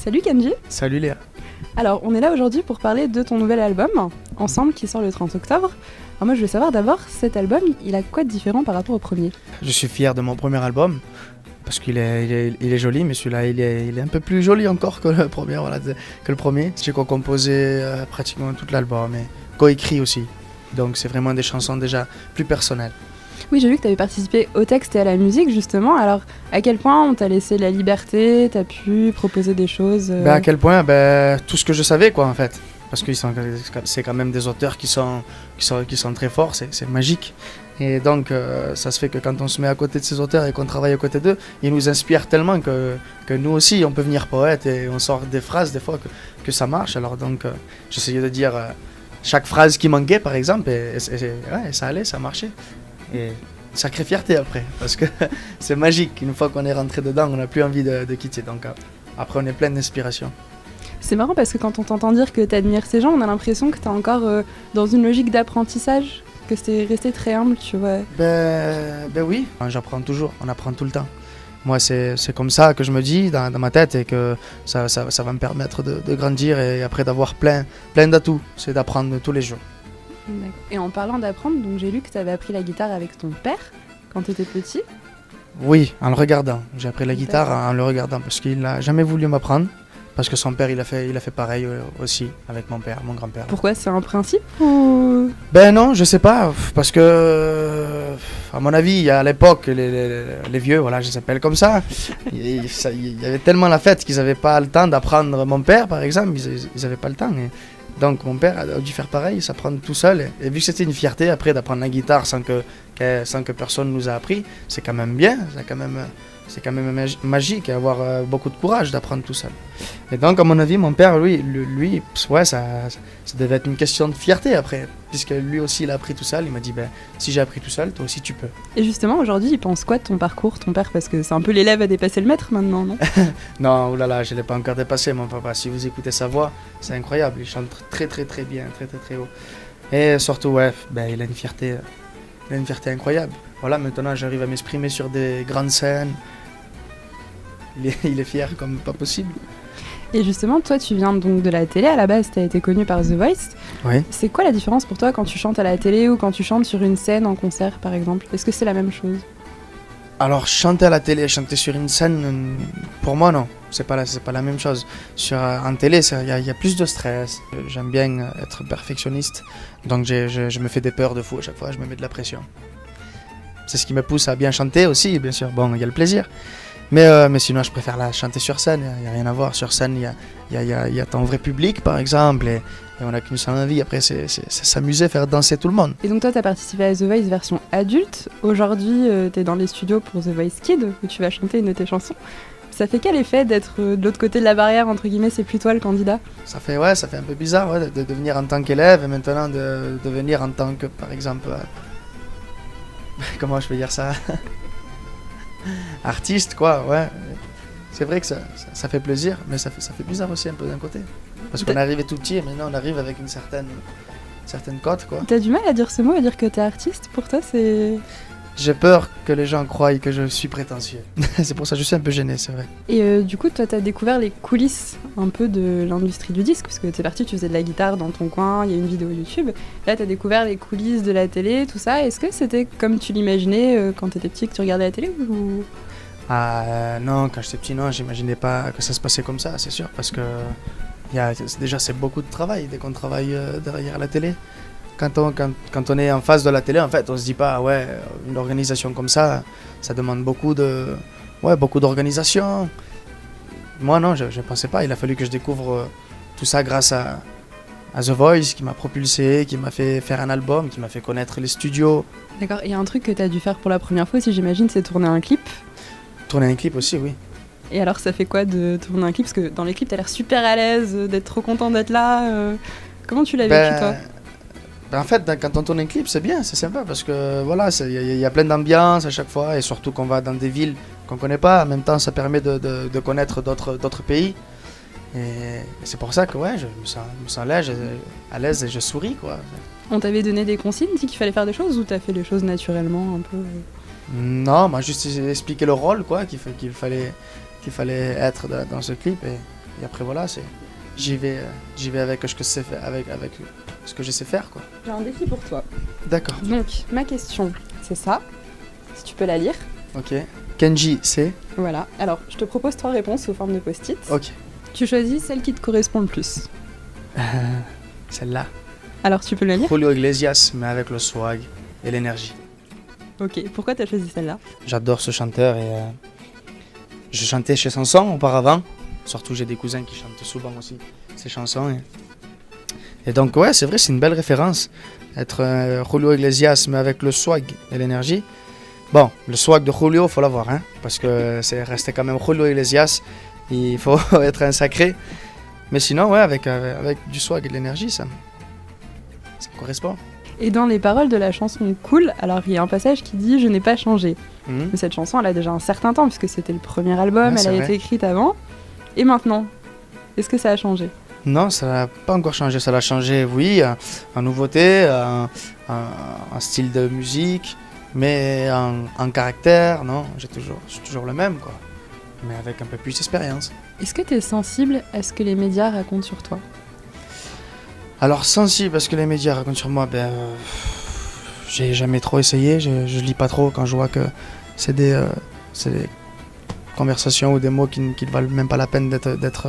Salut Kenji. Salut Léa. Alors, on est là aujourd'hui pour parler de ton nouvel album, Ensemble, qui sort le 30 octobre. Alors moi, je veux savoir d'abord, cet album, il a quoi de différent par rapport au premier ? Je suis fier de mon premier album parce qu'il est joli, mais celui-là, il est un peu plus joli encore que le premier. J'ai co-composé pratiquement tout l'album et co-écrit aussi. Donc c'est vraiment des chansons déjà plus personnelles. Oui, j'ai vu que tu avais participé au texte et à la musique, justement. Alors, à quel point on t'a laissé la liberté, t'as pu proposer des choses À quel point tout ce que je savais, quoi, en fait. Parce que c'est quand même des auteurs qui sont très forts, c'est magique. Et donc, ça se fait que quand on se met à côté de ces auteurs et qu'on travaille à côté d'eux, ils nous inspirent tellement que nous aussi, on peut venir poète et on sort des phrases, des fois, que ça marche. Alors donc, j'essayais de dire chaque phrase qui manquait, par exemple, et ça allait, ça marchait. Et sacrée fierté après, parce que c'est magique. Une fois qu'on est rentré dedans, on n'a plus envie de quitter. Donc après, on est plein d'inspiration. C'est marrant parce que quand on t'entend dire que t'admires ces gens, on a l'impression que t'es encore dans une logique d'apprentissage, que c'est resté très humble, tu vois. Ben oui, j'apprends toujours, on apprend tout le temps. Moi, c'est comme ça que je me dis dans ma tête et que ça va me permettre de grandir et après d'avoir plein d'atouts. C'est d'apprendre tous les jours. D'accord. Et en parlant d'apprendre, donc j'ai lu que tu avais appris la guitare avec ton père quand tu étais petit. Oui, en le regardant. J'ai appris la guitare en le regardant parce qu'il n'a jamais voulu m'apprendre. Parce que son père, il a fait pareil aussi avec mon père, mon grand-père. Pourquoi ? C'est un principe ou... Ben non, je sais pas. Parce que, à mon avis, à l'époque, les vieux, voilà, je les appelle comme ça, il y avait tellement la fête qu'ils n'avaient pas le temps d'apprendre. Mon père, par exemple, ils n'avaient pas le temps. Donc mon père a dû faire pareil, s'apprendre tout seul. Et vu que c'était une fierté après d'apprendre la guitare sans que personne nous a appris, c'est quand même bien, c'est quand même magique et avoir beaucoup de courage d'apprendre tout seul. Et donc à mon avis, mon père, lui ouais, ça devait être une question de fierté après, puisque lui aussi il a appris tout seul. Il m'a dit, si j'ai appris tout seul, toi aussi tu peux. Et justement, aujourd'hui, il pense quoi de ton parcours, ton père ? Parce que c'est un peu l'élève à dépasser le maître maintenant, non ? Non, oulala, je ne l'ai pas encore dépassé, mon papa. Si vous écoutez sa voix, c'est incroyable. Il chante très très très bien, très très très haut. Et surtout, ouais, il a une fierté incroyable. Voilà, maintenant j'arrive à m'exprimer sur des grandes scènes. Il est fier comme pas possible. Et justement, toi, tu viens donc de la télé. À la base, tu as été connu par The Voice. Oui. C'est quoi la différence pour toi quand tu chantes à la télé ou quand tu chantes sur une scène en concert, par exemple ? Est-ce que c'est la même chose ? Alors, chanter à la télé, chanter sur une scène, pour moi, non. C'est pas la même chose. En télé, il y a plus de stress. J'aime bien être perfectionniste. Donc, je me fais des peurs de fou à chaque fois. Je me mets de la pression. C'est ce qui me pousse à bien chanter aussi, bien sûr. Bon, il y a le plaisir. Mais sinon, je préfère la chanter sur scène. Il n'y a rien à voir. Sur scène, il y a ton vrai public, par exemple. Et on n'a qu'une seule envie. Après, c'est s'amuser, faire danser tout le monde. Et donc toi, tu as participé à The Voice version adulte. Aujourd'hui, tu es dans les studios pour The Voice Kids, où tu vas chanter une de tes chansons. Ça fait quel effet d'être de l'autre côté de la barrière, entre guillemets, c'est plus toi le candidat ? Ça fait un peu bizarre de venir en tant qu'élève et maintenant de venir en tant que, par exemple... comment je peux dire ça ? Artiste, quoi, ouais. C'est vrai que ça fait plaisir, mais ça fait bizarre aussi un peu d'un côté. Parce qu'on arrivait tout petit et maintenant on arrive avec une certaine cote, quoi. T'as du mal à dire ce mot, à dire que t'es artiste ? Pour toi, c'est... J'ai peur que les gens croient que je suis prétentieux. C'est pour ça que je suis un peu gêné, c'est vrai. Et du coup, toi, t'as découvert les coulisses un peu de l'industrie du disque, parce que t'es parti, tu faisais de la guitare dans ton coin, il y a une vidéo YouTube. Là, t'as découvert les coulisses de la télé, tout ça. Est-ce que c'était comme tu l'imaginais quand t'étais petit, que tu regardais la télé ou... Non, quand j'étais petit, non, j'imaginais pas que ça se passait comme ça, c'est sûr, parce que déjà c'est beaucoup de travail dès qu'on travaille derrière la télé. Quand on est en face de la télé, en fait, on se dit pas, une organisation comme ça demande beaucoup d'organisation. Moi, non, je pensais pas. Il a fallu que je découvre tout ça grâce à The Voice, qui m'a propulsé, qui m'a fait faire un album, qui m'a fait connaître les studios. D'accord, il y a un truc que t'as dû faire pour la première fois aussi, j'imagine, c'est tourner un clip. Tourner un clip aussi, oui. Et alors, ça fait quoi de tourner un clip ? Parce que dans les clips, t'as l'air super à l'aise, d'être trop content d'être là. Comment tu l'as vécu, toi ? En fait, quand on tourne un clip, c'est bien, c'est sympa parce que voilà, il y a plein d'ambiance à chaque fois et surtout qu'on va dans des villes qu'on connaît pas. En même temps, ça permet de connaître d'autres pays. Et c'est pour ça que je me sens à l'aise et je souris, quoi. On t'avait donné des consignes, dit qu'il fallait faire des choses ou t'as fait les choses naturellement un peu ? Non, moi juste expliqué le rôle, quoi, qu'il fallait être dans ce clip Et après voilà, j'y vais avec ce que je sais faire, avec ce que je sais faire, quoi. J'ai un défi pour toi. D'accord. Donc, ma question, c'est ça. Si tu peux la lire. Ok. Kenji, c'est. Voilà. Alors, je te propose 3 réponses sous forme de post-it. Ok. Tu choisis celle qui te correspond le plus. Celle-là. Alors, tu peux la lire? Julio Iglesias, mais avec le swag et l'énergie. Ok. Pourquoi t'as choisi celle-là? J'adore ce chanteur et je chantais chez Sanson auparavant. Surtout, j'ai des cousins qui chantent souvent aussi ces chansons. Et donc, ouais, c'est vrai, c'est une belle référence. Être Julio Iglesias, mais avec le swag et l'énergie. Bon, le swag de Julio, faut l'avoir, hein, parce que c'est resté quand même Julio Iglesias. Il faut être un sacré. Mais sinon, ouais, avec du swag et de l'énergie, ça me correspond. Et dans les paroles de la chanson Cool, alors il y a un passage qui dit « Je n'ai pas changé ». Mhm. Mais cette chanson, elle a déjà un certain temps, puisque c'était le premier album, Ouais, elle a c'est vrai. été écrite avant. Et maintenant, est-ce que ça a changé? Non, ça n'a pas encore changé. Ça l'a changé, oui, en nouveauté, en style de musique, mais en caractère, non, je suis toujours le même, quoi. Mais avec un peu plus d'expérience. Est-ce que tu es sensible à ce que les médias racontent sur toi? Alors, sensible parce que les médias racontent sur moi, j'ai jamais trop essayé. Je lis pas trop quand je vois que c'est des conversations ou des mots qui ne valent même pas la peine d'être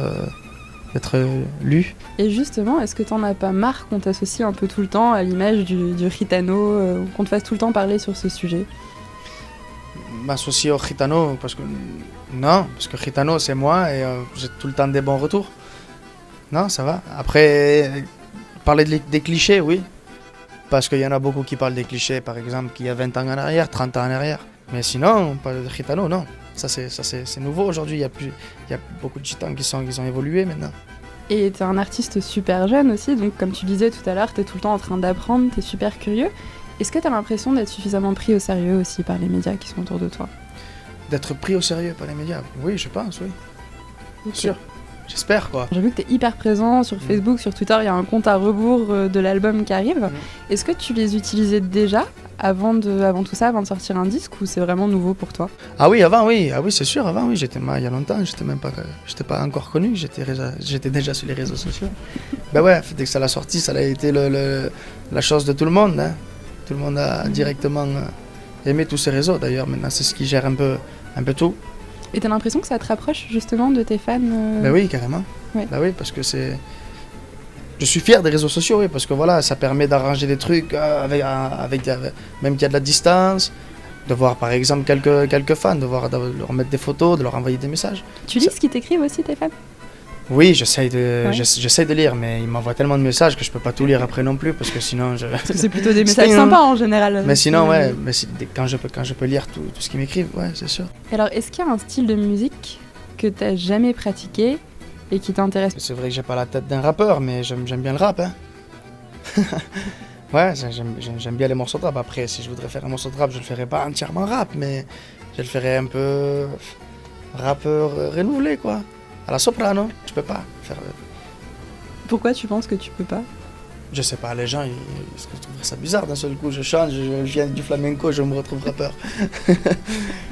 lus. Et justement, est-ce que t'en as pas marre qu'on t'associe un peu tout le temps à l'image du gitano, qu'on te fasse tout le temps parler sur ce sujet? M'associer au gitano parce que non, parce que gitano c'est moi et j'ai tout le temps des bons retours. Non, ça va. Après, parler des clichés, oui. Parce qu'il y en a beaucoup qui parlent des clichés, par exemple, qu'il y a 20 ans en arrière, 30 ans en arrière. Mais sinon, pas de gitano, non. Ça c'est nouveau aujourd'hui. Il y a beaucoup de gitanes qui ont évolué maintenant. Et t'es un artiste super jeune aussi, donc comme tu disais tout à l'heure, t'es tout le temps en train d'apprendre, t'es super curieux. Est-ce que t'as l'impression d'être suffisamment pris au sérieux aussi par les médias qui sont autour de toi? D'être pris au sérieux par les médias, oui, je pense, oui. Ok. Sûr. J'espère, quoi. J'ai vu que t'es hyper présent sur Facebook, sur Twitter, il y a un compte à rebours de l'album qui arrive. Est-ce que tu les utilisais déjà avant tout ça, avant de sortir un disque, ou c'est vraiment nouveau pour toi? Ah oui, avant, oui. Ah oui, c'est sûr, avant, oui. Il y a longtemps, j'étais pas encore connu, j'étais déjà sur les réseaux sociaux. Ben ouais, dès que ça l'a sorti, ça a été la chose de tout le monde, hein. Tout le monde a directement aimé tous ces réseaux, d'ailleurs. Maintenant, c'est ce qui gère un peu tout. Et t'as l'impression que ça te rapproche justement de tes fans? Ben oui, carrément. Ouais. Ben oui, parce que je suis fier des réseaux sociaux, oui, parce que voilà, ça permet d'arranger des trucs même qu'il y a de la distance, de voir par exemple quelques fans, de leur mettre des photos, de leur envoyer des messages. Tu lis ce qu'ils t'écrivent aussi, tes fans? Oui, j'essaie de, Ouais. j'essaie de lire, mais ils m'envoient tellement de messages que je peux pas tout lire après non plus, parce que sinon Parce que c'est plutôt des messages Sinon- sympas en général. Mais sinon, ouais, quand je peux lire tout ce qu'ils m'écrivent, ouais, c'est sûr. Alors, est-ce qu'il y a un style de musique que t'as jamais pratiqué et qui t'intéresse? C'est vrai que j'ai pas la tête d'un rappeur, mais j'aime bien le rap, hein. Ouais, j'aime bien les morceaux de rap. Après, si je voudrais faire un morceau de rap, je le ferais pas entièrement rap, mais je le ferais un peu rappeur renouvelé, quoi. À la soprano, je peux pas faire. Pourquoi tu penses que tu peux pas? Je sais pas, les gens, ils trouvent ça bizarre d'un seul coup. Je chante, je viens du flamenco, je me retrouve rappeur.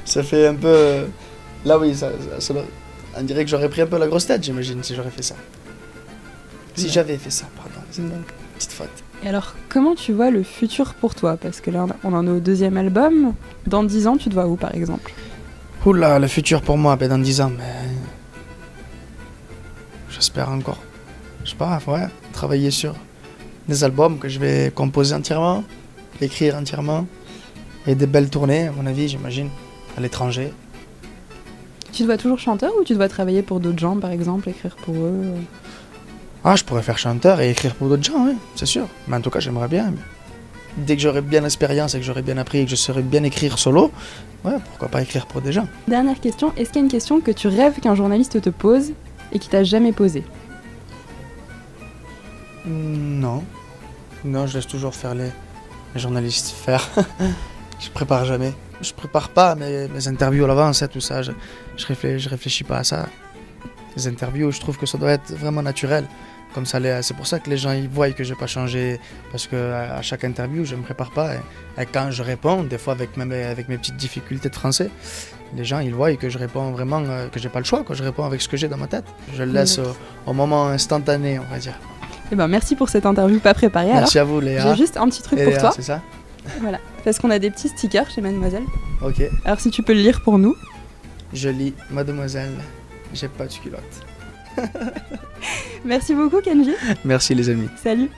Ça fait un peu. Là, oui, on dirait que j'aurais pris un peu la grosse tête, j'imagine, si j'aurais fait ça. Si Ouais. j'avais fait ça, pardon. C'est une petite faute. Et alors, comment tu vois le futur pour toi? Parce que là, on en est au 2e album. Dans 10 ans, tu te vois où, par exemple? Oula, le futur pour moi, dans 10 ans, mais. J'espère encore. Je sais pas, ouais, travailler sur des albums que je vais composer entièrement, écrire entièrement, et des belles tournées, à mon avis, j'imagine, à l'étranger. Tu te vois toujours chanteur ou tu dois travailler pour d'autres gens, par exemple, écrire pour eux? Ah, je pourrais faire chanteur et écrire pour d'autres gens, oui, c'est sûr. Mais en tout cas, j'aimerais bien. Dès que j'aurai bien l'expérience et que j'aurai bien appris et que je saurai bien écrire solo, ouais, pourquoi pas écrire pour des gens. Dernière question, est-ce qu'il y a une question que tu rêves qu'un journaliste te pose et qui t'a jamais posée? Non. Non, je laisse toujours faire les journalistes faire. Je prépare jamais. Je prépare pas mes interviews à l'avance, tout ça. Je réfléchis pas à ça. Les interviews, je trouve que ça doit être vraiment naturel. Comme ça, c'est pour ça que les gens ils voient que j'ai pas changé. Parce que à chaque interview, je me prépare pas. Et quand je réponds, des fois avec mes petites difficultés de français, les gens ils voient que je réponds vraiment, que j'ai pas le choix, que je réponds avec ce que j'ai dans ma tête. Je le laisse au moment instantané, on va dire. Eh ben, merci pour cette interview pas préparée. Merci à vous Léa. J'ai juste un petit truc Et pour Léa, toi. c'est ça? Voilà, parce qu'on a des petits stickers chez Mademoiselle. Ok. Alors si tu peux le lire pour nous. Je lis Mademoiselle, j'ai pas de culotte. Merci beaucoup Kenji. Merci les amis. Salut.